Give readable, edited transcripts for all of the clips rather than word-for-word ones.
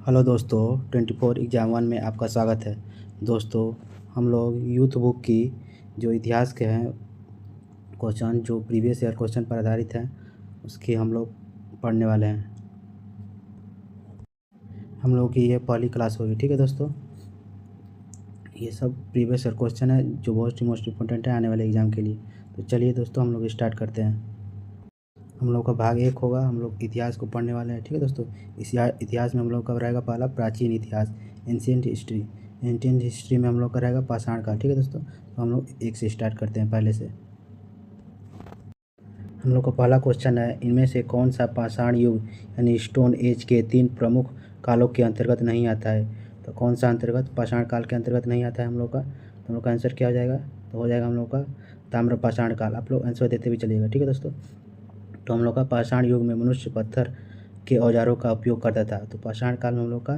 Hello दोस्तों, 24 exam 1 में आपका स्वागत है। दोस्तों, हम लोग यूथ बुक की जो इतिहास के हैं क्वेश्चन, जो प्रीवियस ईयर क्वेश्चन पर आधारित हैं, उसकी हम लोग पढ़ने वाले हैं। हम लोग की ये पहली क्लास होगी, ठीक है दोस्तों। ये सब प्रीवियस ईयर क्वेश्चन है जो मोस्ट इम्पोर्टेंट है आने वाले एग्ज़ाम के लिए। तो चलिए दोस्तों, हम लोग स्टार्ट करते हैं। हम लोग का भाग 1 होगा, हम लोग इतिहास को पढ़ने वाले हैं, ठीक है दोस्तों। इतिहास में हम लोग का रहेगा पहला प्राचीन इतिहास, एंशिएंट हिस्ट्री। एंशिएंट हिस्ट्री में हम लोग का रहेगा पाषाण काल, ठीक है दोस्तों। तो हम लोग 1 से स्टार्ट करते हैं पहले से। हम लोग का पहला क्वेश्चन है, इनमें से कौन सा पाषाण युग यानी स्टोन एज के 3 प्रमुख कालों के अंतर्गत नहीं आता है। तो कौन सा अंतर्गत पाषाण काल के अंतर्गत नहीं आता है हम लोग का। तो हम लोग का आंसर क्या हो जाएगा, तो हो जाएगा हम लोग का ताम्र पाषाण काल। आप लोग आंसर देते भी चलिएगा, ठीक है दोस्तों। तो हम लोग का पाषाण युग में मनुष्य पत्थर के औजारों का उपयोग करता था। तो पाषाण काल में हम लोग का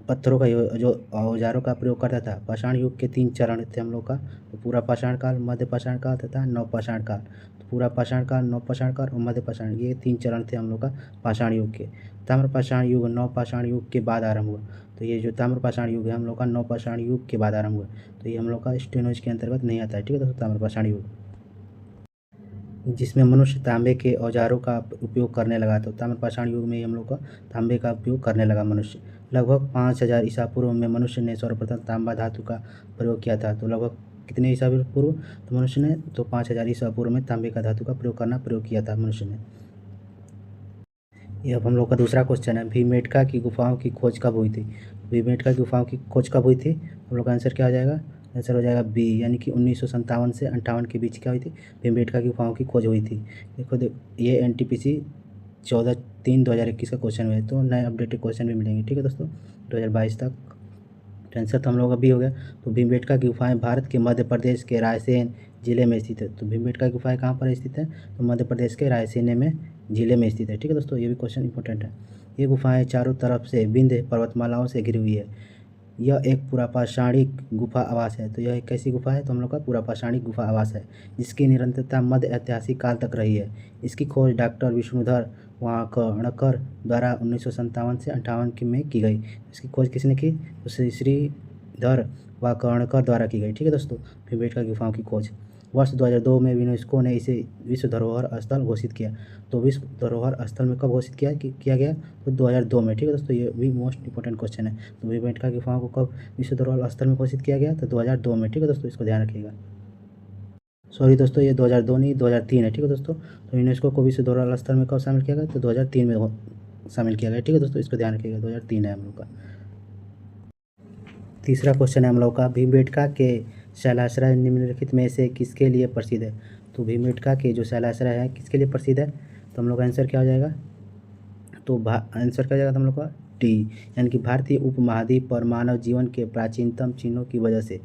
पत्थरों का जो औजारों का प्रयोग करता था। पाषाण युग के 3 चरण थे हम लोग का, तो पूरा पाषाण काल, मध्य पाषाण काल तथा नवपाषाण काल। तो पूरा पाषाण काल, नवपाषाण काल और मध्य पाषाण, ये 3 चरण थे हम लोग का पाषाण युग के। ताम्र पाषाण युग नवपाषाण युग के बाद आरंभ हुआ। तो ये जो ताम्र पाषाण युग है हम लोग का नवपाषाण युग के बाद आरंभ हुआ। तो ये हम लोग का स्टोन एज के अंतर्गत नहीं आता है, ठीक है दोस्तों। ताम्र पाषाण युग जिसमें मनुष्य तांबे के औजारों का उपयोग करने लगा। तो ताम्रपाषाण युग में ही हम लोग का तांबे का उपयोग करने लगा मनुष्य। लगभग 5000 ईसा पूर्व में मनुष्य ने सर्वप्रथम तांबा धातु का प्रयोग किया था। तो लगभग कितने ईसा पूर्व, तो मनुष्य ने तो 5000 ईसा पूर्व में तांबे का धातु का प्रयोग किया था मनुष्य ने। ये अब हम लोग का दूसरा क्वेश्चन है, भीमबेटका की गुफाओं की खोज कब हुई थी। भीमबेटका की गुफाओं की खोज कब हुई थी, हम लोग का आंसर क्या हो जाएगा, आंसर हो जाएगा बी, यानी कि 1957 से 58 के बीच क्या हुई थी, भीमबेटका की गुफाओं की खोज हुई थी। देखो ये NTPC 14/3/2021 का क्वेश्चन है। तो नए अपडेटेड क्वेश्चन भी मिलेंगे, ठीक है दोस्तों, 2022 तक। तो आंसर तो हम लोग का बी हो गया। तो भीमबेटका की गुफाएं भारत के मध्य प्रदेश के रायसेन जिले में स्थित है। तो भीमबेटका की गुफाएं कहाँ पर स्थित है, तो मध्य प्रदेश के रायसेन में जिले में स्थित है, ठीक है दोस्तों। ये भी क्वेश्चन इंपॉर्टेंट है। ये गुफाएं चारों तरफ से विंध्य पर्वतमालाओं से घिरी हुई है। यह एक पुरापाषाणिक गुफा आवास है। तो यह एक कैसी गुफा है, तो हम लोग का पुरापाषाणिक गुफा आवास है, जिसकी निरंतरता मध्य ऐतिहासिक काल तक रही है। इसकी खोज डॉक्टर विष्णुधर वाकणकर द्वारा 1957 से 58 में की गई। इसकी खोज किसने की, तो श्रीधर वाकणकर द्वारा की गई, ठीक है दोस्तों। भीमबेटका गुफाओं की खोज वर्ष 2002 में यूनेस्को ने इसे विश्व धरोहर स्थल घोषित किया। तो विश्व धरोहर स्थल में कब घोषित किया गया, तो 2002 में, ठीक है दोस्तों। ये भी मोस्ट इंपॉर्टेंट क्वेश्चन है। तो भीमबेटका गुफाओं को कब विश्व धरोहर स्थल में घोषित किया गया, तो 2002 में, ठीक है दोस्तों। इसको ध्यान रखिएगा। सॉरी दोस्तों, ये 2002 नहीं, 2003 है, ठीक है दोस्तों। तो यूनेस्को को विश्व धरोहर स्थल में कब शामिल किया गया, तो 2003 में शामिल किया गया, ठीक है दोस्तों। इसको ध्यान रखिएगा, 2003 है हम लोग का। तीसरा क्वेश्चन है हम लोग का, भीमबेटका के शैलाश्रय निम्नलिखित में से किसके लिए प्रसिद्ध है। तो भीमबेटका के जो शैलाश्रय है किसके लिए प्रसिद्ध है, तो हम लोग का आंसर क्या हो जाएगा, तो आंसर क्या हो जाएगा, तो हम लोग का डी, यानी कि भारतीय उपमहाद्वीप पर मानव जीवन के प्राचीनतम चिन्हों की वजह से।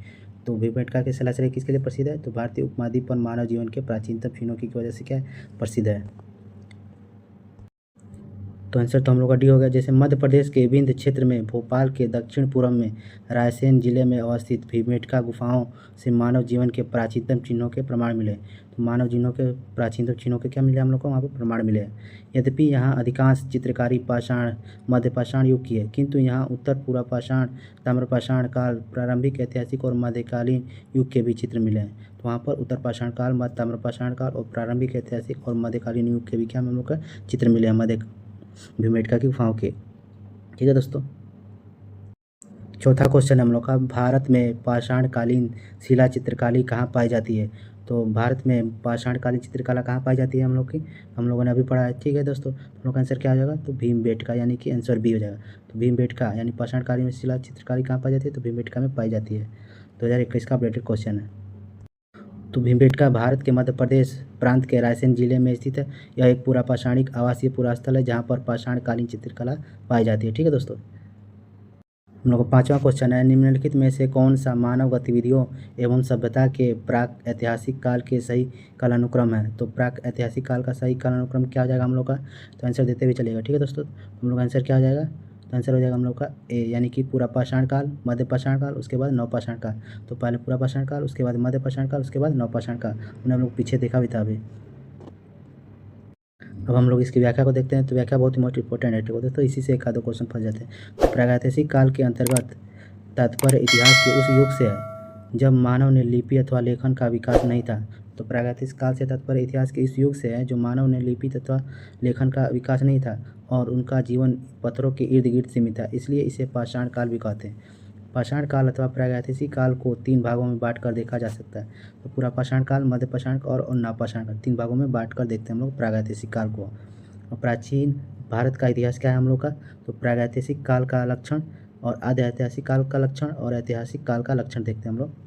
तो भीमबेटका के शैलाश्रय किसके लिए प्रसिद्ध है, तो भारतीय उपमहाद्वीप पर मानव जीवन के प्राचीनतम चिन्हों की वजह से क्या है, प्रसिद्ध है। तो आंसर तो हम लोग का डी हो गया। जैसे मध्य प्रदेश के विंध्य क्षेत्र में भोपाल के दक्षिण पूर्व में रायसेन जिले में अवस्थित भीमबेटका गुफाओं से मानव जीवन के प्राचीनतम चिन्हों के प्रमाण मिले। तो मानव जीवनों के प्राचीनतम चिन्हों के क्या मिले हम लोग को, वहाँ पर प्रमाण मिले हैं। यद्यपि यहाँ अधिकांश चित्रकारी पाषाण मध्य पाषाण युग की है, किंतु यहाँ उत्तर पूर्व पाषाण, ताम्रपाषाण काल, प्रारंभिक ऐतिहासिक और मध्यकालीन युग के भी चित्र मिले हैं। तो वहाँ पर उत्तर पाषाण काल, मध्य ताम्रपाषाण काल और प्रारंभिक ऐतिहासिक और मध्यकालीन युग के भी क्या हम लोग का चित्र मिले हैं भीमबेटका की गुफाओं के, ठीक है दोस्तों। चौथा क्वेश्चन हम लोग का, भारत में पाषाणकालीन शिला चित्रकारी कहाँ पाई जाती है। तो भारत में पाषाणकालीन चित्रकला कहाँ पाई जाती है हम लोगों ने अभी पढ़ा है, ठीक है दोस्तों। तो हम लोग का आंसर क्या हो जाएगा, तो भीमबेटका, यानी कि आंसर बी हो जाएगा। तो भीमबेटका यानी पाषाणकालीन शिला चित्रकारी कहाँ पाई जाती है, तो भीमबेटका में पाई जाती है। 2021 का अपडेटेड क्वेश्चन है। तो भीमबेटका भारत के मध्य प्रदेश प्रांत के रायसेन जिले में स्थित है। यह एक पुरापाषाणिक आवासीय पुरास्थल है जहाँ पर पाषाणकालीन चित्रकला पाई जाती है, ठीक है दोस्तों। हम लोग का पांचवा क्वेश्चन है, निम्नलिखित में से कौन सा मानव गतिविधियों एवं सभ्यता के प्राक ऐतिहासिक काल के सही कालानुक्रम है। तो प्राक ऐतिहासिक काल का सही कालानुक्रम क्या हो जाएगा हम लोग का, तो आंसर देते हुए चलेगा, ठीक है दोस्तों। हम लोग का आंसर क्या हो जाएगा, तो आंसर हो जाएगा हम लोग का ए, यानी कि पूरा पाषाण काल, मध्य पाषाण काल, उसके बाद नवपाषाण काल। तो पहले पूरा पाषाण काल, उसके बाद मध्य पाषाण काल, उसके बाद नवपाषाण काल। उन्हें हम लोग पीछे देखा भी था अभी। अब हम लोग इसकी व्याख्या को देखते हैं। तो व्याख्या बहुत ही मोस्ट इंपॉर्टेंट है, ठीक है दोस्तों। इसी से एक आधो क्वेश्चन फंस जाते हैं। तो प्रागैतिहासिक काल के अंतर्गत तात्पर्य इतिहास के उस युग से है जब मानव ने लिपि अथवा लेखन का विकास नहीं था। तो प्रागैतिहासिक काल से तात्पर्य इतिहास के इस युग से है जो मानव ने लिपि तथा लेखन का विकास नहीं था और उनका जीवन पत्थरों के इर्द गिर्द सीमित था, इसलिए इसे पाषाण काल भी कहते हैं। पाषाण काल अथवा प्रागैतिहासिक काल को 3 भागों में बांट कर देखा जा सकता है। तो पूरा पाषाण काल, मध्य पाषाण और नवपाषाण काल, 3 भागों में बांट कर देखते हैं हम लोग प्रागैतिहासिक काल को। और प्राचीन भारत का इतिहास क्या है हम लोग का? तो प्रागैतिहासिक काल का लक्षण और आद्य ऐतिहासिक काल का लक्षण और ऐतिहासिक काल का लक्षण देखते हैं हम लोग।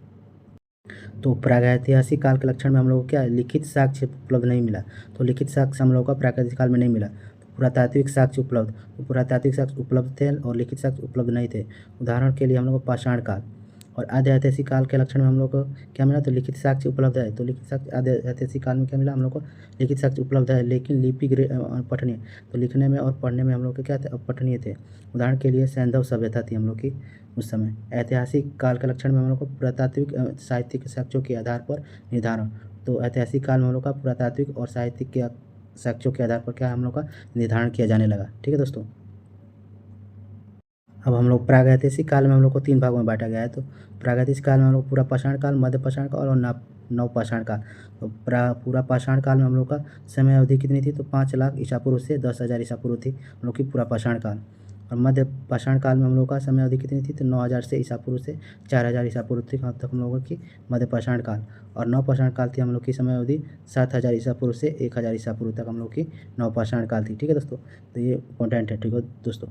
तो प्रागैतिहासिक काल के लक्षण में हम लोग को क्या है? लिखित साक्ष्य उपलब्ध नहीं मिला। तो लिखित साक्ष्य हम लोग का प्रागैतिहासिक काल में नहीं मिला। तो पुरातात्विक साक्ष्य उपलब्ध, तो पुरातात्विक साक्ष्य उपलब्ध थे और लिखित साक्ष्य उपलब्ध नहीं थे। उदाहरण के लिए हम लोग को पाषाण काल। और आद्य ऐतिहासिक काल के लक्षण में हम लोग को क्या मिला? तो लिखित साक्ष्य उपलब्ध है। तो लिखित साक्ष्य आद्य ऐतिहासिक काल में क्या मिला? हम लोग को लिखित साक्ष्य उपलब्ध है, लेकिन लिपि पठनीय, तो लिखने में और पढ़ने में हम लोग के क्या थे? अपठनीय थे। उदाहरण के लिए सैंधव सभ्यता थी हम लोग की उस समय। ऐतिहासिक काल के लक्षण में हम लोग को पुरातात्विक साहित्यिक साक्ष्यों के आधार पर निर्धारण। तो ऐतिहासिक काल में हम लोग का पुरातात्विक और साहित्यिक के साक्ष्यों के आधार पर क्या हम लोग का निर्धारण किया जाने लगा, ठीक है दोस्तों। अब हम लोग प्रागैतिहासिक काल में हम लोग को 3 भागों में बांटा गया है। तो प्रागैतिहासिक काल में हम लोग पूरा पाषाण काल, मध्य पाषाण काल और नवपाषाण काल। तो पूरा पाषाण काल में हम लोग का समय अवधि कितनी थी? तो 5 लाख ईसा पूर्व से 10,000 ईसा पूर्व थी हम लोग की पूरा पाषाण काल। और मध्य पाषाण काल में हम लोग का समय अवधि कितनी थी? तो 9,000 से ईसा पूर्व से 4,000 ईसा पूर्व थी तक हम लोगों की मध्य पाषाण काल। और नवपाषाण काल थी हम लोग की समय अवधि 7,000 ईसा पूर्व से 1,000 ईसा पूर्व तक हम लोग की नवपाषाण काल थी, ठीक है दोस्तों। तो ये इंपॉर्टेंट है, ठीक है दोस्तों।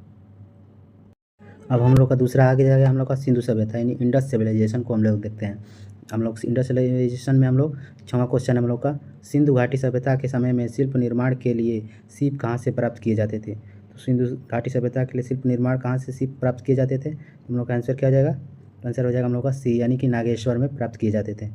अब हम लोग का दूसरा आगे जाएगा हम लोग का सिंधु सभ्यता यानी इंडस सिविलाइजेशन को हम लोग देखते हैं। हम लोग इंडस सिविलाइजेशन में हम लोग 6वां क्वेश्चन हम लोग का, सिंधु घाटी सभ्यता के समय में शिल्प निर्माण के लिए सीप कहाँ से प्राप्त किए जाते थे? तो सिंधु घाटी सभ्यता के लिए शिल्प निर्माण कहाँ से सीप प्राप्त किए जाते थे? हम लोग का आंसर क्या हो जाएगा? आंसर हो जाएगा हम लोग का सी यानी कि नागेश्वर में प्राप्त किए जाते थे।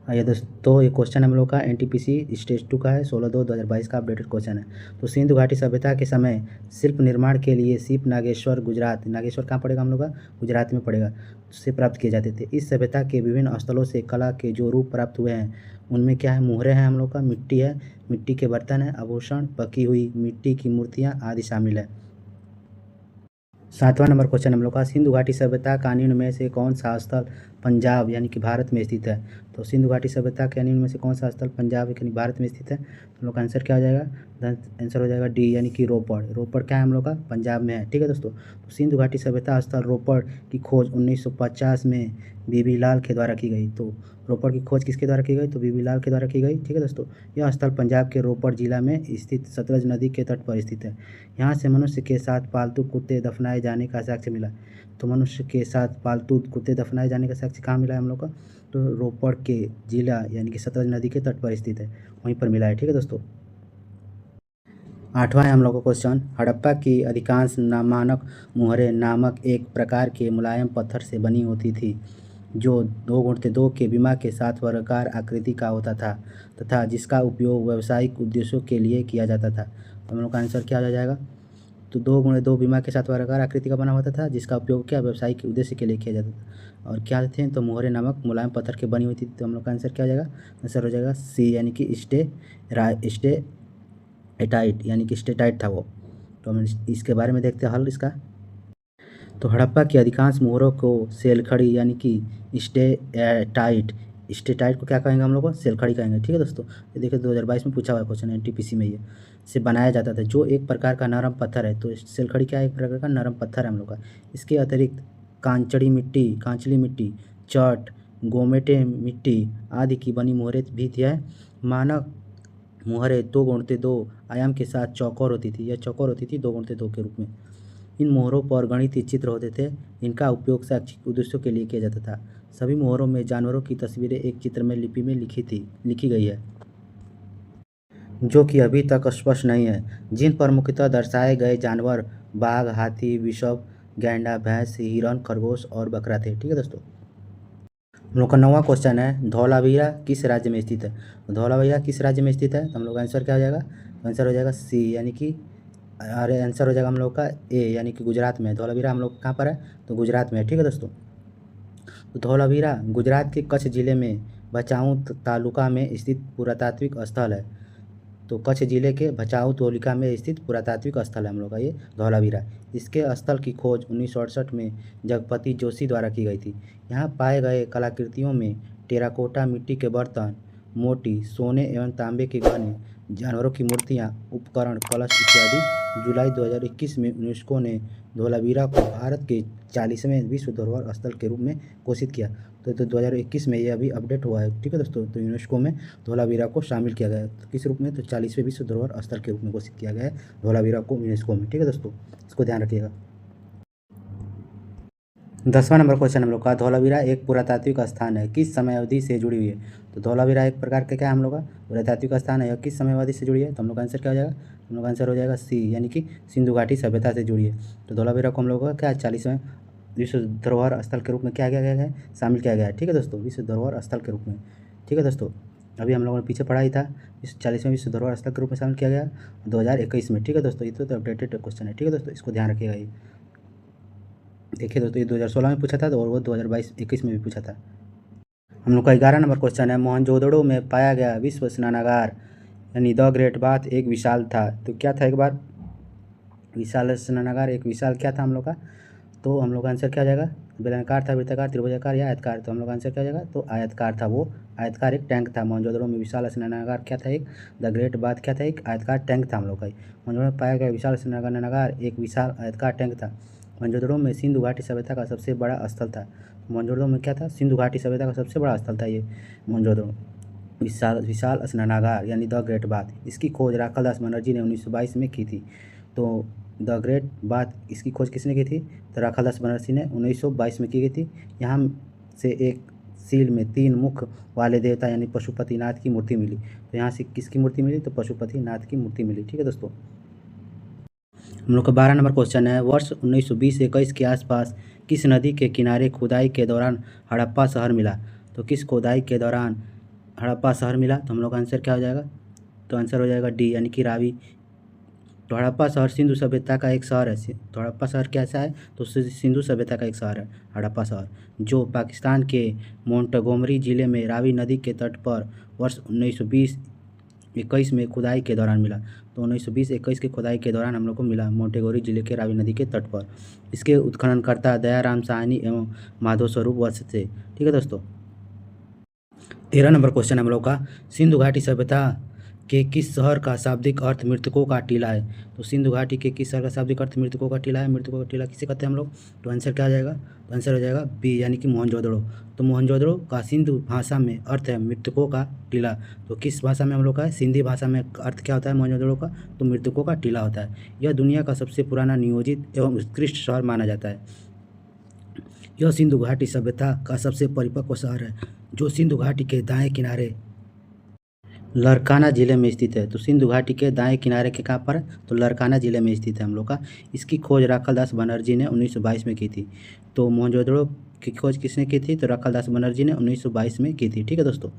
ये दोस्तों, ये क्वेश्चन हम लोग का एनटीपीसी स्टेज 2 का है, 16/2/2022 का अपडेटेड क्वेश्चन है। तो सिंधु घाटी सभ्यता के समय शिल्प निर्माण के लिए सीप नागेश्वर गुजरात, नागेश्वर कहाँ पड़ेगा हम लोग का? गुजरात में पड़ेगा, से प्राप्त किए जाते थे। इस सभ्यता के विभिन्न स्थलों से कला के जो रूप प्राप्त हुए हैं उनमें क्या है? मोहरे हैं हम लोग का, मिट्टी है, मिट्टी के बर्तन है, आभूषण, पकी हुई मिट्टी की मूर्तियाँ आदि शामिल है। 7वां नंबर क्वेश्चन हम लोग का, सिंधु घाटी सभ्यता का निम्न में से कौन सा स्थल पंजाब यानी कि भारत में स्थित है? तो सिंधु घाटी सभ्यता के निम्न में से कौन सा स्थल पंजाब यानी भारत में स्थित है? हम लोग का आंसर क्या हो जाएगा? आंसर हो जाएगा डी यानी कि रोपड़। रोपड़ क्या है हम लोग का? पंजाब में है, ठीक है दोस्तों। तो सिंधु घाटी सभ्यता स्थल रोपड़ की खोज 1950 में बीबी लाल के द्वारा की गई। तो रोपड़ की खोज किसके द्वारा की गई? तो बीबी लाल के द्वारा की गई, ठीक है दोस्तों। यह स्थल पंजाब के रोपड़ जिला में स्थित सतलज नदी के तट पर स्थित है। यहाँ से मनुष्य के साथ पालतू कुत्ते दफनाए जाने का साक्ष्य मिला। तो मनुष्य के साथ पालतू कुत्ते दफनाए जाने का साक्ष्य कहाँ मिला है हम लोग का? तो रोपड़ के जिला यानी कि सतलज नदी के तट पर स्थित है, वहीं पर मिला है, ठीक है दोस्तों। 8वां है हम लोग का क्वेश्चन, हड़प्पा की अधिकांश मानक मुहरें नामक एक प्रकार के मुलायम पत्थर से बनी होती थी जो 2x2 के बीमा के साथ वर्गाकार आकृति का होता था तथा जिसका उपयोग व्यावसायिक उद्देश्यों के लिए किया जाता था। तो हम लोग का आंसर क्या हो जाएगा? तो 2x2 बीमा के साथ वर्गाकार आकृति का बना होता था जिसका उपयोग क्या? व्यावसायिक उद्देश्य के लिए किया जाता था। और क्या थे? तो मोहरे नामक मुलायम पत्थर की बनी हुई थी। तो हम लोग का आंसर क्या हो जाएगा? आंसर हो जाएगा सी यानी कि स्टेटाइट यानी कि स्टेटाइट था वो। तो हम इसके बारे में देखते हैं हल इसका। तो हड़प्पा की अधिकांश मोहरों को सेलखड़ी यानी कि स्टेटाइट, स्टेटाइट को क्या कहेंगे हम लोग को? सेलखड़ी कहेंगे, ठीक है दोस्तों। ये देखिए 2022 में पूछा हुआ क्वेश्चन एनटीपीसी में, ये से बनाया जाता था जो एक प्रकार का नरम पत्थर है। तो सेलखड़ी क्या है? एक प्रकार का नरम पत्थर है हम लोग का। इसके अतिरिक्त कांचली मिट्टी, चट, गोमेटे मिट्टी आदि की बनी मोहरें भी थी है। मानक मोहरें 2x2 आयाम के साथ चौकोर होती थी, यह चौकोर होती थी 2x2 के रूप में। इन मोहरों पर गणितीय चित्र होते थे, इनका उपयोग शैक्षिक उद्देश्यों के लिए किया जाता था। सभी मोहरों में जानवरों की तस्वीरें एक चित्र में लिपि में लिखी गई है जो कि अभी तक स्पष्ट नहीं है, जिन पर मुख्यतः दर्शाए गए जानवर बाघ, हाथी, बिशप, गैंडा, भैंस, हिरन, खरगोश और बकरा थे, ठीक है दोस्तों। हम लोग का 9वां क्वेश्चन है, धौलावीरा किस राज्य में स्थित है? तो धौलावीरा किस राज्य में स्थित है? तो हम लोग का आंसर क्या हो जाएगा? आंसर हो जाएगा सी यानी कि अरे आंसर हो जाएगा हम लोग का ए यानी कि गुजरात में। धौलावीरा हम लोग कहाँ पर है? तो गुजरात में है, ठीक है दोस्तों। तो धौलावीरा गुजरात के कच्छ जिले में भचाऊ तालुका में स्थित पुरातात्विक स्थल है। तो कच्छ जिले के भचाऊ तोलिका में स्थित पुरातात्विक स्थल है हम लोग का ये धौलावीरा। इसके स्थल की खोज 1968 में जगपति जोशी द्वारा की गई थी। यहाँ पाए गए कलाकृतियों में टेराकोटा मिट्टी के बर्तन, मोटी, सोने एवं तांबे के गहने, जानवरों की मूर्तियाँ, उपकरण, कलश इत्यादि। जुलाई 2021 में यूनेस्को ने धौलावीरा को भारत के 40वें विश्व धरोहर स्थल के रूप में घोषित किया। तो 2021 में ये अभी अपडेट हुआ है, ठीक है दोस्तों। तो यूनेस्को में धौलावीरा को शामिल किया गया है। तो किस रूप में? तो 40वें विश्व धरोहर स्थल के रूप में घोषित किया गया है धौलावीरा को यूनेस्को में, ठीक है दोस्तों। इसको ध्यान रखिएगा। 10वां नंबर क्वेश्चन हम लोग का, धौलावीरा एक पुरातात्विक स्थान है, किस समय अवधि से जुड़ी हुई है? तो धौलावीरा एक प्रकार का क्या है हम लोग का पुरातात्विक स्थान है, यह किस समय अवधि से जुड़ी है? तो हम लोग का आंसर क्या हो जाएगा? हम लोग का आंसर हो जाएगा सी, यानी कि सिंधु घाटी सभ्यता से जुड़ी है। तो धौलावीरा को हम लोग का क्या 40वें विश्व धरोहर स्थल के रूप में क्या किया गया है? शामिल किया गया है, ठीक है दोस्तों, विश्व धरोहर स्थल के रूप में, ठीक है दोस्तों। अभी हम लोगों ने पीछे पढ़ा ही था, इस 40वें विश्व धरोहर स्थल के रूप में शामिल किया गया 2021 में, ठीक है दोस्तों। ये तो अपडेटेड क्वेश्चन है, ठीक है दोस्तों, इसको ध्यान रखिएगा। ये देखिए दोस्तों, ये 2016 में पूछा था और वो 2022-21 में भी पूछा था। हम लोग का 11 नंबर क्वेश्चन है, मोहनजोदड़ो में पाया गया विश्व स्नानागार यानी द ग्रेट बाथ एक विशाल था। तो क्या था? एक बार विशाल स्नानागार, एक विशाल क्या था हम लोग का? तो हम लोग का आंसर क्या हो जाएगा? बेलनाकार था, वृत्ताकार, त्रिभुजाकार या आयतकार? तो हम लोग का आंसर क्या हो जाएगा? तो आयतकार था। वो आयतकार एक टैंक था। मोहनजोदड़ो में विशाल स्नानागार क्या था? एक द ग्रेट बाथ क्या था? एक आयतकार टैंक था हम लोग का। मोहनजोदड़ो में पाया गया विशाल स्नानागार एक विशाल आयतकार टैंक था। मोहनजोदड़ो में सिंधु घाटी सभ्यता का सबसे बड़ा स्थल था। मोहनजोदड़ो में क्या था? सिंधु घाटी सभ्यता का सबसे बड़ा स्थल था ये मोहनजोदड़ो। विशाल स्नानागार यानी द ग्रेट बाथ, इसकी खोज राखालदास बनर्जी ने 1922 में की थी। तो द ग्रेट बाथ इसकी खोज किसने की थी? तो राखालदास बनर्जी ने 1922 में की गई थी। यहाँ से एक सील में 3 मुख वाले देवता यानी पशुपतिनाथ की मूर्ति मिली। तो यहाँ से किसकी मूर्ति मिली? तो पशुपतिनाथ की मूर्ति मिली, ठीक है दोस्तों। हम लोग का 12 नंबर क्वेश्चन है, वर्ष 1920-21 के आसपास किस नदी के किनारे खुदाई के दौरान हड़प्पा शहर मिला? तो किस खुदाई के दौरान हड़प्पा शहर मिला? तो हम लोग का आंसर क्या हो जाएगा? तो आंसर हो जाएगा डी, यानी कि रावी। तो हड़प्पा शहर सिंधु सभ्यता का एक शहर है। तो हड़प्पा शहर कैसा है? तो सिंधु सभ्यता का एक शहर है हड़प्पा शहर, जो पाकिस्तान के मोंटगोमरी जिले में रावी नदी के तट पर वर्ष 1920-21 में खुदाई के दौरान मिला। तो 1920-21 की खुदाई के दौरान हम लोग को मिला मोंटेगोरी जिले के रावी नदी के तट पर। इसके उत्खननकर्ता दयाराम साहनी एवं माधव स्वरूप वत्स थे, ठीक है दोस्तों। 13 नंबर क्वेश्चन हम लोग का, सिंधु घाटी सभ्यता के किस शहर का शाब्दिक अर्थ मृतकों का टीला है? तो सिंधु घाटी के किस शहर का शाब्दिक अर्थ मृतकों का टीला है? मृतकों का टीला किसे कहते हैं हम लोग? तो आंसर क्या आ जाएगा? तो आंसर हो जाएगा बी, यानी कि मोहनजोदड़ो। तो मोहनजोदड़ो का सिंधु भाषा में अर्थ है मृतकों का टीला। तो किस भाषा में हम लोग का है? सिंधी भाषा में अर्थ क्या होता है मोहनजोदड़ो का? तो मृतकों का टीला होता है। यह दुनिया का सबसे पुराना नियोजित एवं उत्कृष्ट शहर माना जाता है। यह सिंधु घाटी सभ्यता का सबसे परिपक्व शहर है, जो सिंधु घाटी के दाएं किनारे लरकाना जिले में स्थित है। तो सिंधु घाटी के दाएं किनारे के कहाँ पर है? तो लरकाना जिले में स्थित है हम लोग का। इसकी खोज राखालदास बनर्जी ने 1922 में की थी। तो मोहनजोदड़ो की खोज किसने की थी? तो राखालदास बनर्जी ने 1922 में की थी, ठीक है दोस्तों।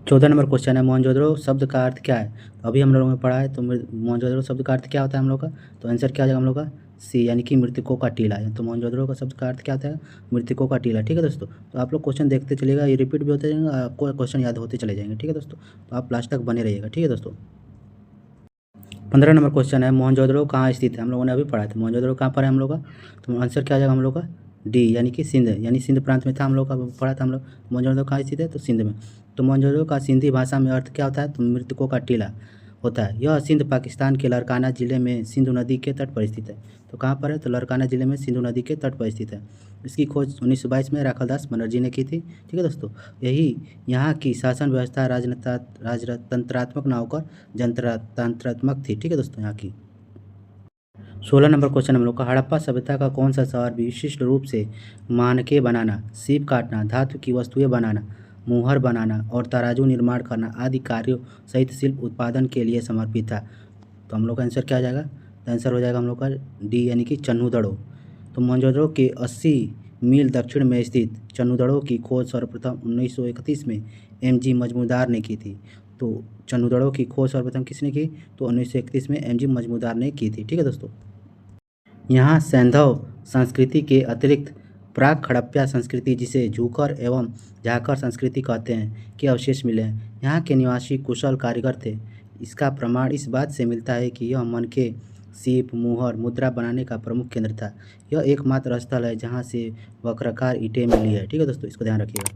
14 नंबर क्वेश्चन है, मोहनजोदड़ो शब्द का अर्थ क्या है? अभी हम लोगों ने पढ़ा है। तो मोहनजोदड़ो शब्द का अर्थ क्या होता है हम लोग का? तो आंसर क्या हो जाएगा हम लोग का? सी, यानी कि मृतकों का टीला है। तो मोहनजोदड़ो का शब्द का अर्थ क्या होता है? मृतकों का टीला, ठीक है दोस्तों। तो आप लोग क्वेश्चन देखते चलिएगा, ये रिपीट भी होते जाएंगे, आपको क्वेश्चन याद होते चले जाएंगे, ठीक है दोस्तों। तो आप लास्ट तक बने रहिएगा, ठीक है दोस्तों। 15 नंबर क्वेश्चन है, मोहनजोदड़ो कहाँ स्थित है? हम लोगों ने अभी पढ़ा था मोहनजोदड़ो कहाँ पर है हम लोग का। तो आंसर क्या आ जाएगा हम लोग का? डी, यानी कि सिंध, यानी सिंध प्रांत में था हम लोग का, पढ़ा था हम लोग। मोहनजोदड़ो कहाँ स्थित है? तो सिंध में। तो मोहनजोदड़ो का सिंधी भाषा में अर्थ क्या होता है? तो मृतकों का टीला होता है। यह सिंध पाकिस्तान के लरकाना जिले में सिंधु नदी के तट पर स्थित है। तो कहाँ पर है? तो लरकाना जिले में सिंधु नदी के तट पर स्थित है। इसकी खोज 1922 में राखालदास बनर्जी ने की थी, ठीक है दोस्तों। यही यहाँ की शासन व्यवस्था राजतंत्रात्मक न होकर जनतंत्रात्मक थी, ठीक है दोस्तों यहाँ की। 16 नंबर क्वेश्चन हम लोग का, हड़प्पा सभ्यता का कौन सा शहर विशिष्ट रूप से मानके बनाना, सीप काटना, धातु की वस्तुएं बनाना, मुहर बनाना और तराजू निर्माण करना आदि कार्यों सहित शिल्प उत्पादन के लिए समर्पित था? तो हम लोग का आंसर क्या आ जाएगा? तो आंसर हो जाएगा हम लोग का डी, यानी कि चन्हुदड़ो। तो मोहनजोदड़ो के 80 मील दक्षिण में स्थित चन्हुदड़ो की खोज सर्वप्रथम 1931 में एम.जी. मजमूदार ने की थी। तो चन्हुदड़ो की खोज सर्वप्रथम किसने की? तो 1931 में एम.जी. मजमूदार ने की थी, ठीक है दोस्तों। यहाँ सैंधव संस्कृति के अतिरिक्त प्राक हड़प्पा संस्कृति, जिसे झूकर एवं झाकर संस्कृति कहते हैं, के अवशेष मिले हैं। यहाँ के निवासी कुशल कारीगर थे। इसका प्रमाण इस बात से मिलता है कि यह मनके, सीप, मुहर, मुद्रा बनाने का प्रमुख केंद्र था। यह एकमात्र स्थल है जहाँ से वक्राकार ईंटें मिली है। ठीक है दोस्तों, इसको ध्यान रखिएगा।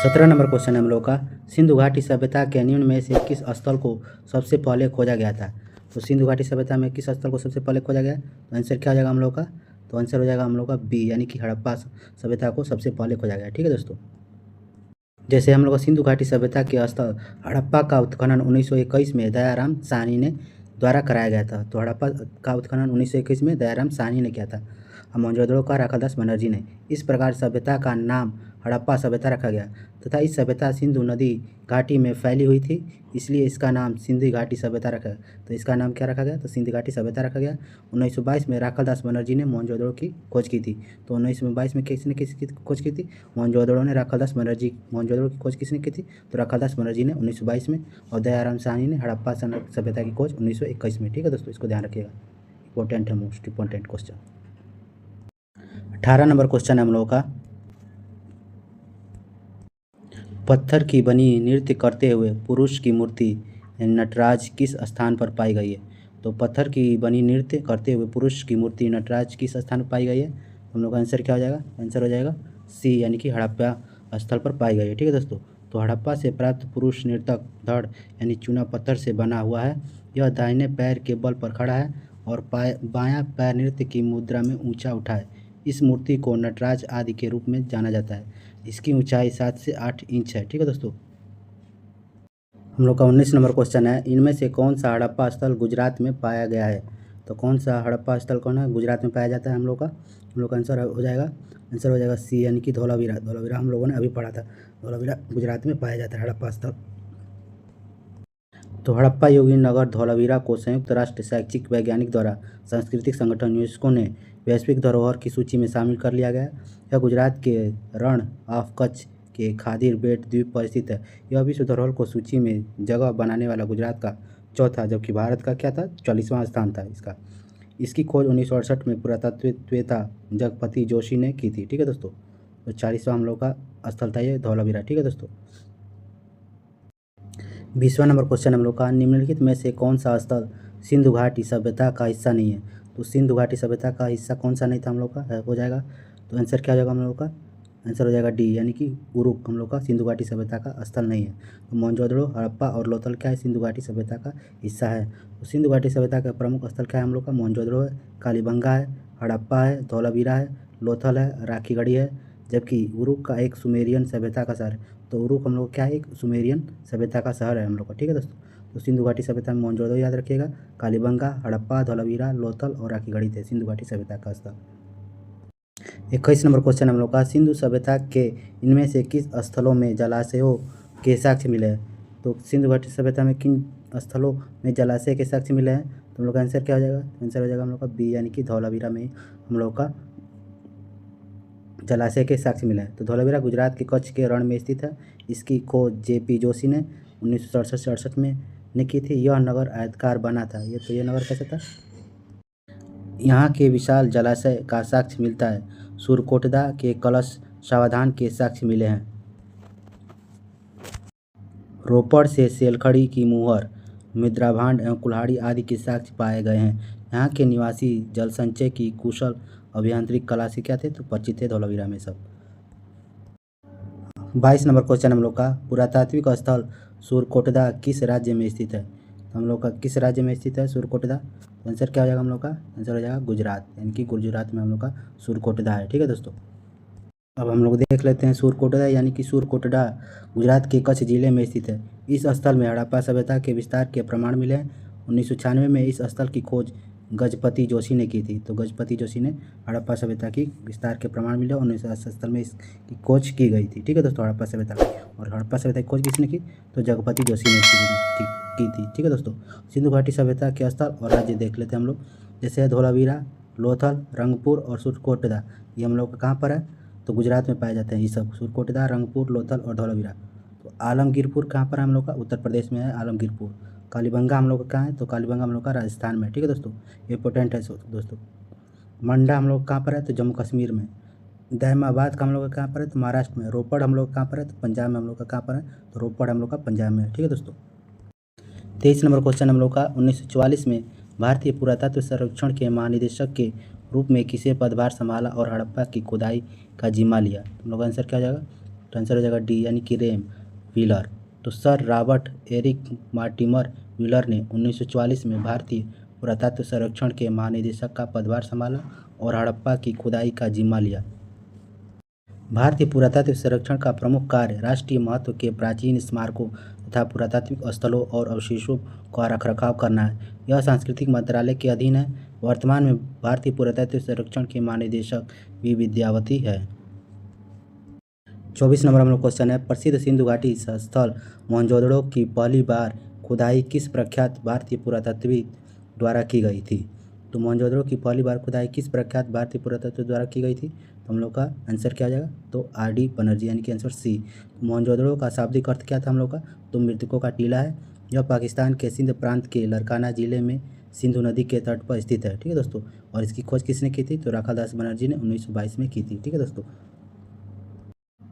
17 नंबर क्वेश्चन है हम लोग का, सिंधु घाटी सभ्यता के निम्न में से किस स्थल को सबसे पहले खोजा गया था? तो सिंधु घाटी सभ्यता में किस स्थल को सबसे पहले खोजा गया? तो आंसर क्या हो जाएगा हम लोग का? तो आंसर हो जाएगा हम लोग का बी, यानी कि हड़प्पा सभ्यता को सबसे पहले खोजा गया। ठीक है दोस्तों, जैसे हम लोग का सिंधु घाटी सभ्यता के स्थल हड़प्पा का उत्खनन 1921 में दयाराम साहनी ने द्वारा कराया गया था। तो हड़प्पा का उत्खनन 1921 में दयाराम साहनी ने किया था। मोहनजोदड़ो का राखादास बनर्जी ने। इस प्रकार सभ्यता का नाम हड़प्पा सभ्यता रखा गया तथा इस सभ्यता सिंधु नदी घाटी में फैली हुई थी, इसलिए इसका नाम सिंधु घाटी सभ्यता रखा गया। तो इसका नाम क्या रखा गया? तो सिंधु घाटी सभ्यता रखा गया। 1922 में राखादास बनर्जी ने मोहनजोदड़ो की खोज की थी। तो 1922 में किसने किसकी खोज की थी? मोहनजोदड़ो ने। राखादास बनर्जी, मोहनजोदड़ो की खोज किसने की थी? तो राखादास बनर्जी ने 1922 में, और दयाराम साहनी ने हड़प्पा सभ्यता की खोज 1921 में। ठीक है दोस्तों, इसको ध्यान रखिएगा, इंपॉर्टेंट है, most important question. 18 number question है हम लोगों का, पत्थर की बनी नृत्य करते हुए पुरुष की मूर्ति नटराज किस स्थान पर पाई गई है? तो पत्थर की बनी नृत्य करते हुए पुरुष की मूर्ति नटराज किस स्थान पर पाई गई है? हम लोग का आंसर क्या हो जाएगा? आंसर हो जाएगा सी, यानी कि हड़प्पा स्थल पर पाई गई है। ठीक है दोस्तों, तो हड़प्पा से प्राप्त पुरुष नर्तक धड़ यानी चूना पत्थर से बना हुआ है। यह दाहिने पैर के बल पर खड़ा है और बायां पैर नृत्य की मुद्रा में ऊंचा उठा है। इस मूर्ति को नटराज आदि के रूप में जाना जाता है। इसकी ऊंचाई 7 से 8 इंच है। ठीक है दोस्तों, हम लोग का 19 नंबर क्वेश्चन है, इनमें से कौन सा हड़प्पा स्थल गुजरात में पाया गया है? तो कौन सा हड़प्पा स्थल कौन है गुजरात में पाया जाता है? हम लोग का आंसर हो जाएगा, आंसर हो जाएगा सी, यानी कि धोलावीरा। धोलावीरा हम लोगों ने अभी पढ़ा था, धोलावीरा गुजरात में पाया जाता है हड़प्पा स्थल। तो हड़प्पा योगिनी नगर धौलावीरा को संयुक्त राष्ट्र शैक्षिक वैज्ञानिक द्वारा सांस्कृतिक संगठन यूनेस्को ने वैश्विक धरोहर की सूची में शामिल कर लिया गया। यह गुजरात के रण ऑफ कच्छ के खादिर बेट द्वीप पर स्थित है। यह विश्व धरोहर को सूची में जगह बनाने वाला गुजरात का चौथा, जबकि भारत का क्या था? 40वां स्थान था इसका। इसकी खोज 1968 में पुरातत्ववेत्ता जगपति जोशी ने की थी। ठीक है दोस्तों, तो 40वां हम लोग का स्थल था ये धौलावीरा। ठीक है दोस्तों, 20वां नंबर क्वेश्चन हम लोग का, निम्नलिखित में से कौन सा स्थल सिंधु घाटी सभ्यता का हिस्सा नहीं है? तो सिंधु घाटी सभ्यता का हिस्सा कौन सा नहीं था हम लोग का? हो जाएगा, तो आंसर क्या हो जाएगा हम लोग का? आंसर हो जाएगा डी, यानी कि उरुक हम लोग का सिंधु घाटी सभ्यता का स्थल नहीं है। तो मोहनजोदड़ो, हड़प्पा और लोथल क्या है? सिंधु घाटी सभ्यता का हिस्सा है। तो सिंधु घाटी सभ्यता का प्रमुख स्थल क्या है हम लोग का? मोहनजोदड़ो है, कालीबंगा है, हड़प्पा है, धौलावीरा है, लोथल है, राखीगढ़ी है, जबकि उरुक का एक सुमेरियन सभ्यता का शहर है। तो उरुक हम लोग क्या है? एक सुमेरियन सभ्यता का शहर है हम लोग का। ठीक है दोस्तों, तो सिंधु घाटी सभ्यता में मोहनजोदड़ो याद रखिएगा, कालीबंगा, हड़प्पा, धौलावीरा, लोथल और राखीगढ़ी थे सिंधु घाटी सभ्यता का स्थल। 21 नंबर क्वेश्चन हम लोग का, सिंधु सभ्यता के इनमें से किस स्थलों में जलाशयों के साक्ष्य मिले हैं? तो सिंधु घाटी सभ्यता में किन स्थलों में जलाशय के साक्ष्य मिले हैं? तो हम लोग का आंसर क्या हो जाएगा? आंसर हो जाएगा हम लोग का बी, यानी कि धौलावीरा में हम लोग का जलाशय के साक्ष्य मिले हैं। तो धौलावीरा गुजरात के कच्छ के रण में स्थित है। इसकी खोज जेपी जोशी ने 1967 में की थी। यह नगर आयताकार बना था। ये नगर कैसा था? यहाँ के विशाल जलाशय का साक्ष्य मिलता है। सुरकोटदा के कलश सावधान के साक्ष्य मिले हैं। रोपड़ से सेलखड़ी की मुहर, मुद्राभांड एवं कुल्हाड़ी आदि के साक्ष्य पाए गए हैं। यहाँ के निवासी जल संचय की कुशल अभियांत्रिक कला से क्या थे? तो परिचित थे धौलावीरा में सब। 22 नंबर क्वेश्चन हम लोग का, पुरातात्विक स्थल सुरकोटदा किस राज्य में स्थित है? तो हम लोग का किस राज्य में स्थित है सुरकोटदा? तो आंसर क्या हो जाएगा हम लोग का? आंसर हो जाएगा गुजरात, यानी कि गुजरात में हम लोग का सुरकोटदा है। ठीक है दोस्तों, अब हम लोग देख लेते हैं सुरकोटदा, यानी कि सुरकोटदा गुजरात के कच्छ जिले में स्थित है। इस स्थल में हड़प्पा सभ्यता के विस्तार के प्रमाण मिले हैं। 1996 में इस स्थल की खोज गजपति जोशी ने की थी। तो गजपति जोशी ने हड़प्पा सभ्यता की विस्तार के प्रमाण मिले और 19 स्थल में इसकी खोज की गई थी। ठीक है दोस्तों, हड़प्पा सभ्यता की, और हड़प्पा सभ्यता की खोज किसने की? तो जगपति जोशी ने की थी। ठीक है दोस्तों, सिंधु घाटी सभ्यता के स्थल और राज्य देख लेते हैं हम लोग, जैसे धौलावीरा, लोथल, रंगपुर और सुरकोटदा। ये हम लोग का कहाँ पर है? तो गुजरात में पाए जाते हैं ये सब, सुरकोटदा, रंगपुर, लोथल और धौलावीरा। तो आलमगीरपुर कहाँ पर है हम लोग का? उत्तर प्रदेश में है आलमगीरपुर। कालीबंगा हम लोग का कहाँ है? तो कालीबंगा हम लोग का राजस्थान में। ठीक है दोस्तों, ये इंपॉर्टेंट है दोस्तों। मंडा हम लोग कहाँ पर है, तो जम्मू कश्मीर में। दहमाबाद का हम लोग का कहाँ पर है, तो महाराष्ट्र में। रोपड़ हम लोग कहाँ पर है, तो पंजाब में हम लोग का कहाँ पर है, तो रोपड़ हम लोग का पंजाब में है। ठीक है दोस्तों। 23 नंबर क्वेश्चन हम लोग का 1944 में भारतीय पुरातत्व सर्वेक्षण के महानिदेशक के रूप में किसे पदभार संभाला और हड़प्पा की खुदाई का जिम्मा लिया। हम लोग का आंसर क्या हो जाएगा, तो आंसर हो जाएगा डी यानी कि रेम व्हीलर। तो sir Robert Eric Mortimer Wheeler ने 1944 में भारतीय पुरातत्व सर्वेक्षण के महानिदेशक का पदभार संभाला और हड़प्पा की खुदाई का जिम्मा लिया। भारतीय पुरातात्विक संरक्षण का प्रमुख कार्य राष्ट्रीय महत्व के प्राचीन स्मारकों तथा पुरातात्विक स्थलों और अवशेषों का रखरखाव करना है। यह सांस्कृतिक मंत्रालय के अधीन है। वर्तमान में भारतीय पुरातात्विक संरक्षण के महानिदेशक वी विद्यावती है। 24 नंबर हम लोग क्वेश्चन है, प्रसिद्ध सिंधु घाटी स्थल मोहनजोदड़ो की पहली बार खुदाई किस प्रख्यात भारतीय पुरातत्वविद द्वारा की गई थी। तो मोहनजोदड़ो की पहली बार खुदाई किस प्रख्यात भारतीय पुरातत्व द्वारा की गई थी। तो हम लोग का आंसर क्या आ जाएगा, तो आर.डी. बनर्जी यानी कि आंसर सी। मोहनजोदड़ो का शाब्दिक अर्थ क्या था हम लोग का, तो मृतकों का टीला है। यह पाकिस्तान के सिंध प्रांत के लरकाना जिले में सिंधु नदी के तट पर स्थित है। ठीक है दोस्तों। और इसकी खोज किसने की थी, तो राखादास बनर्जी ने 1922 में की थी। ठीक है दोस्तों।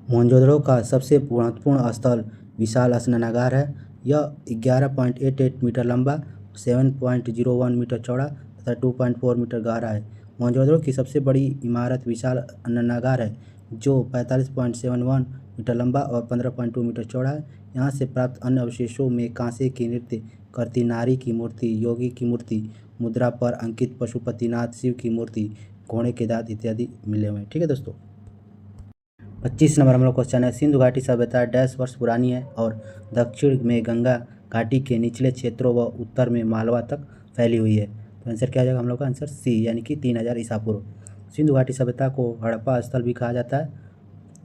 मोहनजोदड़ो का सबसे महत्वपूर्ण स्थल विशाल स्नानागार है। यह 11.88 मीटर लंबा, 7.01 मीटर चौड़ा तथा 2.4 मीटर गहरा है। मोहनजोदड़ो की सबसे बड़ी इमारत विशाल स्नानागार है, जो 45.71 मीटर लंबा और 15.2 मीटर चौड़ा है। यहाँ से प्राप्त अन्य अवशेषों में कांसे की नृत्य करती नारी की मूर्ति, योगी की मूर्ति, मुद्रा पर अंकित पशुपतिनाथ शिव की मूर्ति, घोड़े के दांत इत्यादि मिले हुए हैं। ठीक है दोस्तों। 25 नंबर हम लोग क्वेश्चन है, सिंधु घाटी सभ्यता डैश वर्ष पुरानी है और दक्षिण में गंगा घाटी के निचले क्षेत्रों व उत्तर में मालवा तक फैली हुई है। तो आंसर क्या आ जाएगा हम लोग का, आंसर सी यानी कि 3000 ईसा पूर्व। सिंधु घाटी सभ्यता को हड़प्पा स्थल भी कहा जाता है।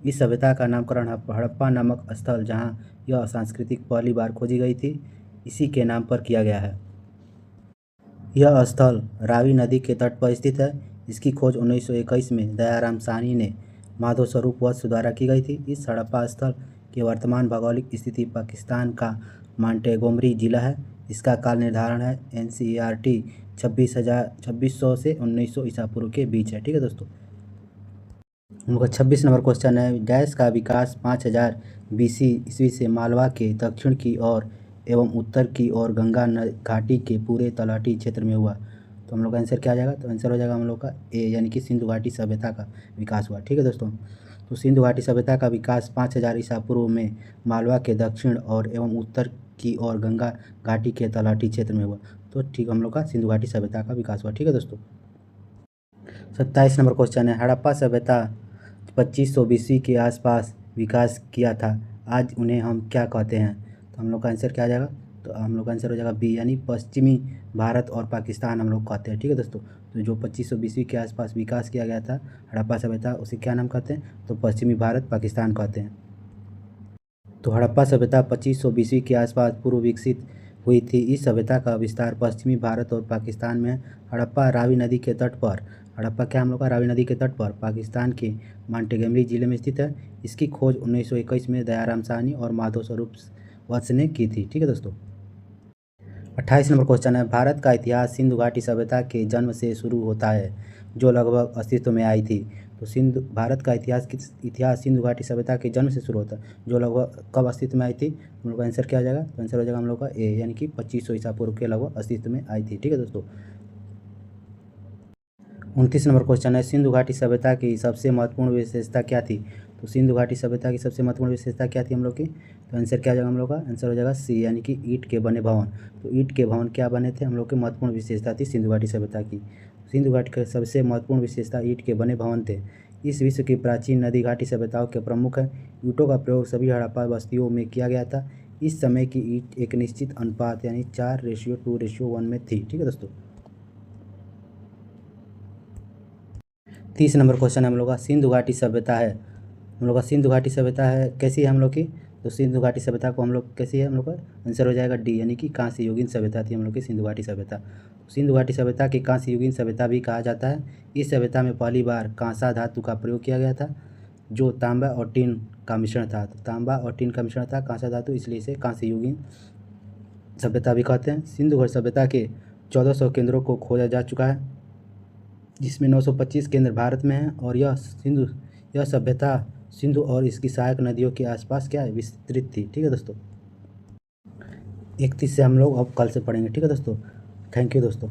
इस सभ्यता का नामकरण हड़प्पा नामक स्थल, जहाँ यह सांस्कृतिक पहली बार खोजी गई थी, इसी के नाम पर किया गया है। यह स्थल रावी नदी के तट पर स्थित है। इसकी खोज 1921 में दयाराम साहनी ने माधव स्वरूप वत्स द्वारा की गई थी। इस हड़प्पा स्थल की वर्तमान भौगोलिक स्थिति पाकिस्तान का मांटेगोमरी जिला है। इसका काल निर्धारण है NCERT 2600 से 1900 ईसा पूर्व के बीच है। ठीक है दोस्तों। उनका 26 नंबर क्वेश्चन है, डैश का विकास 5000 BC ईस्वी से मालवा के दक्षिण की ओर एवं उत्तर की ओर गंगा घाटी के पूरे तलहटी क्षेत्र में हुआ। तो हम लोग का आंसर क्या आ जाएगा, तो आंसर हो जाएगा हम लोग का ए यानी कि सिंधु घाटी सभ्यता का विकास हुआ। ठीक है दोस्तों। तो सिंधु घाटी सभ्यता का विकास 5000 ईसा पूर्व में मालवा के दक्षिण और एवं उत्तर की ओर गंगा घाटी के तलहटी क्षेत्र में हुआ। तो ठीक हम लोग का सिंधु घाटी सभ्यता का विकास हुआ। ठीक है दोस्तों। 27 नंबर क्वेश्चन है, हड़प्पा सभ्यता 2500 BC के आसपास विकास किया था, आज उन्हें हम क्या कहते हैं। तो हम लोग का आंसर क्या आ जाएगा, तो हम लोग का आंसर हो जाएगा बी यानी पश्चिमी भारत और पाकिस्तान हम लोग कहते हैं। ठीक है दोस्तों। तो जो 2500 BC के आसपास विकास किया गया था हड़प्पा सभ्यता, उसे क्या नाम कहते हैं, तो पश्चिमी भारत पाकिस्तान कहते हैं। तो हड़प्पा सभ्यता 2500 BC के आसपास पूर्व विकसित हुई थी। इस सभ्यता का विस्तार पश्चिमी भारत और पाकिस्तान में है। हड़प्पा रावी नदी के तट पर, हड़प्पा क्या हम लोग का रावी नदी के तट पर पाकिस्तान के मांटेगोमरी जिले में स्थित है। इसकी खोज 1921 में दयाराम साहनी और माधव स्वरूप वत्स ने की थी। ठीक है दोस्तों। 28 नंबर क्वेश्चन है, भारत का इतिहास सिंधु घाटी सभ्यता के जन्म से शुरू होता है, जो लगभग अस्तित्व में आई थी। तो भारत का इतिहास सिंधु घाटी सभ्यता के जन्म से शुरू होता है, जो लगभग कब अस्तित्व में आई थी। हम लोग का आंसर क्या आ जाएगा, तो आंसर हो जाएगा हम लोग का ए यानी कि 2500 ईसा पूर्व के लगभग अस्तित्व में आई थी। ठीक है दोस्तों। 29 नंबर क्वेश्चन है, सिंधु घाटी सभ्यता की सबसे महत्वपूर्ण विशेषता क्या थी। तो सिंधु घाटी सभ्यता की सबसे महत्वपूर्ण विशेषता क्या थी हम लोग की, तो आंसर क्या आ जाएगा हम लोग का, आंसर हो जाएगा सी यानी कि ईंट के बने भवन। तो ईंट के भवन क्या बने थे हम लोग की महत्वपूर्ण विशेषता थी सिंधु घाटी सभ्यता की। सिंधु घाटी की सबसे महत्वपूर्ण विशेषता ईंट के बने भवन थे। इस विश्व की प्राचीन नदी घाटी सभ्यताओं के प्रमुख है। ईंटों का प्रयोग सभी हड़प्पा बस्तियों में किया गया था। इस समय की ईंट एक निश्चित अनुपात यानी 4:2:1 में थी। ठीक है दोस्तों। 30 नंबर क्वेश्चन हम लोग का, सिंधु घाटी सभ्यता है, हम लोग का सिंधु घाटी सभ्यता है कैसी है हम लोग की। तो सिंधु घाटी सभ्यता को हम लोग कैसी है हम लोग का आंसर हो जाएगा डी यानी कि कांस्य युगीन सभ्यता थी हम लोग की सिंधु घाटी सभ्यता। सिंधु घाटी सभ्यता की कांस्य युगीन सभ्यता भी कहा जाता है। इस सभ्यता में पहली बार कांसा धातु का प्रयोग किया गया था, जो तांबा और टीन का मिश्रण था। तो तांबा और टीन का मिश्रण था कांसा धातु, इसलिए इसे कांस्य युगीन सभ्यता भी कहते हैं। सिंधु घाटी सभ्यता के 1400 केंद्रों को खोजा जा चुका है। जिसमें 925 केंद्र भारत में है और यह सभ्यता सिंधु और इसकी सहायक नदियों के आसपास क्या है, विस्तृत थी। ठीक है दोस्तों, 31 से हम लोग अब कल से पढ़ेंगे। ठीक है दोस्तों, थैंक यू दोस्तों।